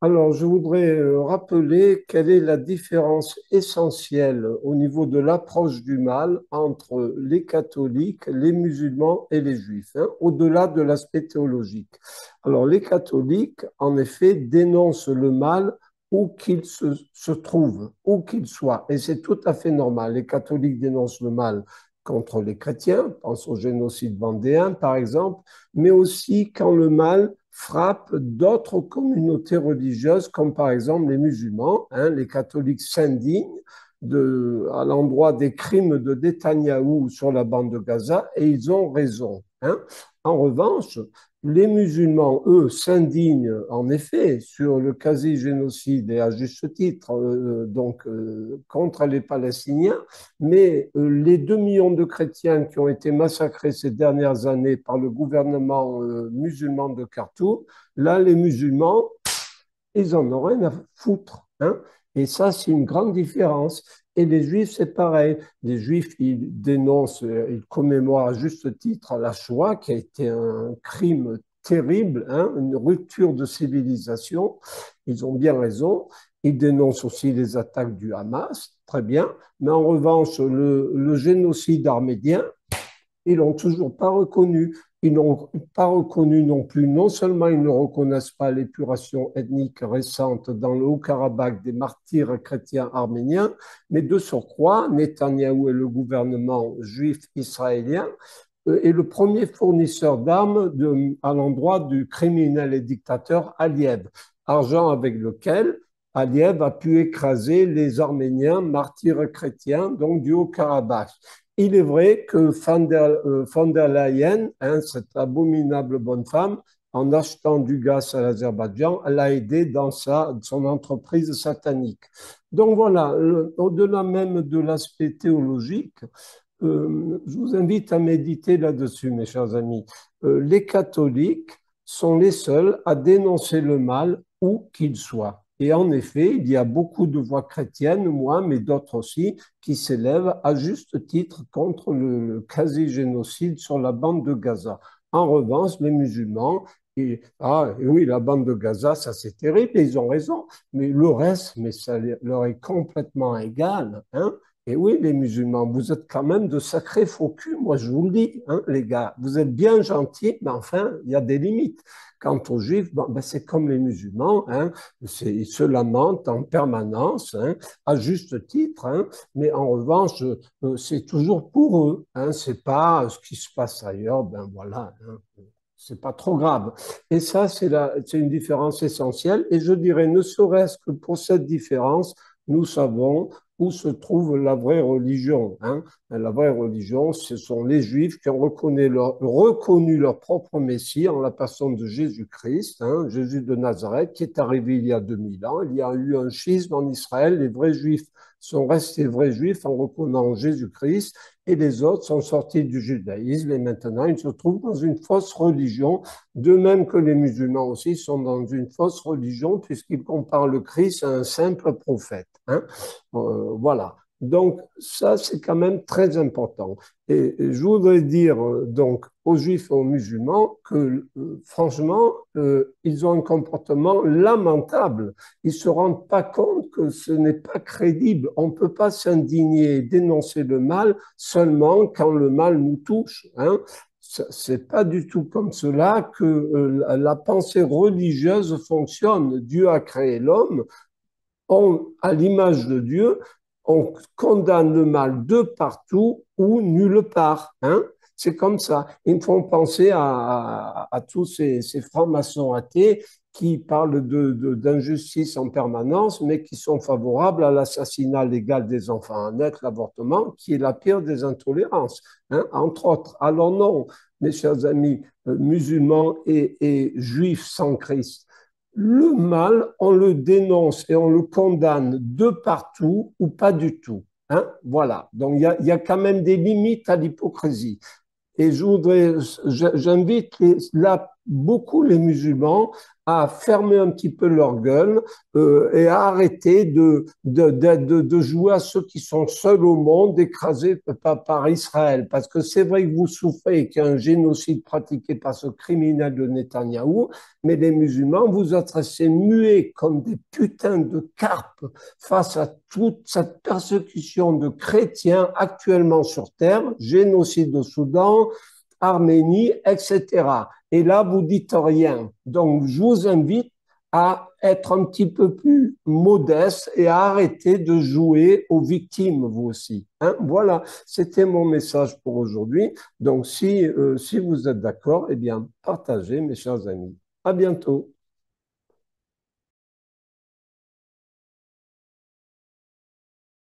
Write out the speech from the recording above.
Alors, je voudrais rappeler quelle est la différence essentielle au niveau de l'approche du mal entre les catholiques, les musulmans et les juifs, hein, au-delà de l'aspect théologique. Alors, les catholiques, en effet, dénoncent le mal où qu'il se trouve, où qu'il soit, et c'est tout à fait normal. Les catholiques dénoncent le mal contre les chrétiens, pense au génocide vendéen, par exemple, mais aussi quand le mal frappe d'autres communautés religieuses, comme par exemple les musulmans. Hein, les catholiques s'indignent à l'endroit des crimes de Netanyahou sur la bande de Gaza, et ils ont raison. Hein. En revanche, les musulmans, eux, s'indignent en effet sur le quasi-génocide et à juste titre, contre les Palestiniens, mais les 2 millions de chrétiens qui ont été massacrés ces dernières années par le gouvernement musulman de Khartoum, là, les musulmans, ils en ont rien à foutre. Hein. Et ça, c'est une grande différence. Et les juifs, c'est pareil. Les juifs, ils dénoncent, ils commémorent à juste titre la Shoah, qui a été un crime terrible, hein, une rupture de civilisation. Ils ont bien raison. Ils dénoncent aussi les attaques du Hamas, très bien. Mais en revanche, le génocide arménien, ils l'ont toujours pas reconnu. Ils n'ont pas reconnu non plus, non seulement ils ne reconnaissent pas l'épuration ethnique récente dans le Haut-Karabakh des martyrs chrétiens arméniens, mais de surcroît, Netanyahou et le gouvernement juif israélien est le premier fournisseur d'armes à l'endroit du criminel et dictateur Aliyev, argent avec lequel Aliyev a pu écraser les Arméniens martyrs chrétiens, donc du Haut-Karabakh. Il est vrai que von der Leyen, hein, cette abominable bonne femme, en achetant du gaz à l'Azerbaïdjan, elle a aidé dans son entreprise satanique. Donc voilà, au-delà même de l'aspect théologique, je vous invite à méditer là-dessus, mes chers amis. Les catholiques sont les seuls à dénoncer le mal où qu'il soit. Et en effet, il y a beaucoup de voix chrétiennes, moi, mais d'autres aussi, qui s'élèvent à juste titre contre le quasi-génocide sur la bande de Gaza. En revanche, les musulmans, et oui, la bande de Gaza, ça c'est terrible, et ils ont raison, mais le reste, mais ça leur est complètement égal, hein. Et oui, les musulmans, vous êtes quand même de sacrés faux culs, moi je vous le dis, hein, les gars. Vous êtes bien gentils, mais enfin, il y a des limites. Quant aux juifs, bon, ben, c'est comme les musulmans, hein, ils se lamentent en permanence, hein, à juste titre, hein, mais en revanche, c'est toujours pour eux, hein, c'est pas ce qui se passe ailleurs, ben voilà, hein, c'est pas trop grave. Et ça, c'est une différence essentielle. Et je dirais, ne serait-ce que pour cette différence, nous savons où se trouve la vraie religion. Hein. La vraie religion, ce sont les Juifs qui ont reconnu leur propre Messie en la personne de Jésus-Christ, hein, Jésus de Nazareth, qui est arrivé il y a 2000 ans. Il y a eu un schisme en Israël. Les vrais Juifs sont restés vrais Juifs en reconnaissant Jésus-Christ et les autres sont sortis du judaïsme et maintenant ils se trouvent dans une fausse religion, de même que les musulmans aussi sont dans une fausse religion puisqu'ils comparent le Christ à un simple prophète. Hein. Voilà. Donc, ça, c'est quand même très important. Et je voudrais dire donc aux juifs et aux musulmans que, franchement, ils ont un comportement lamentable. Ils ne se rendent pas compte que ce n'est pas crédible. On ne peut pas s'indigner et dénoncer le mal seulement quand le mal nous touche. Hein. C'est pas du tout comme cela que la pensée religieuse fonctionne. Dieu a créé l'homme à l'image de Dieu, on condamne le mal de partout ou nulle part. Hein. C'est comme ça. Ils me font penser à tous ces francs-maçons athées qui parlent d'injustice en permanence, mais qui sont favorables à l'assassinat légal des enfants à naître, l'avortement, qui est la pire des intolérances, hein, entre autres. Alors non, mes chers amis musulmans et juifs sans Christ, le mal, on le dénonce et on le condamne de partout ou pas du tout. Hein. Voilà. Donc, il y a quand même des limites à l'hypocrisie. Et j'invite là beaucoup les musulmans à fermer un petit peu leur gueule et à arrêter de jouer à ceux qui sont seuls au monde, écrasés par Israël. Parce que c'est vrai que vous souffrez qu'il y a un génocide pratiqué par ce criminel de Netanyahou, mais les musulmans, vous êtes restés muets comme des putains de carpes face à toute cette persécution de chrétiens actuellement sur terre, génocide au Soudan, Arménie, etc. Et là, vous dites rien. Donc, je vous invite à être un petit peu plus modeste et à arrêter de jouer aux victimes, vous aussi. Hein, voilà, c'était mon message pour aujourd'hui. Donc, si vous êtes d'accord, eh bien, partagez, mes chers amis. À bientôt.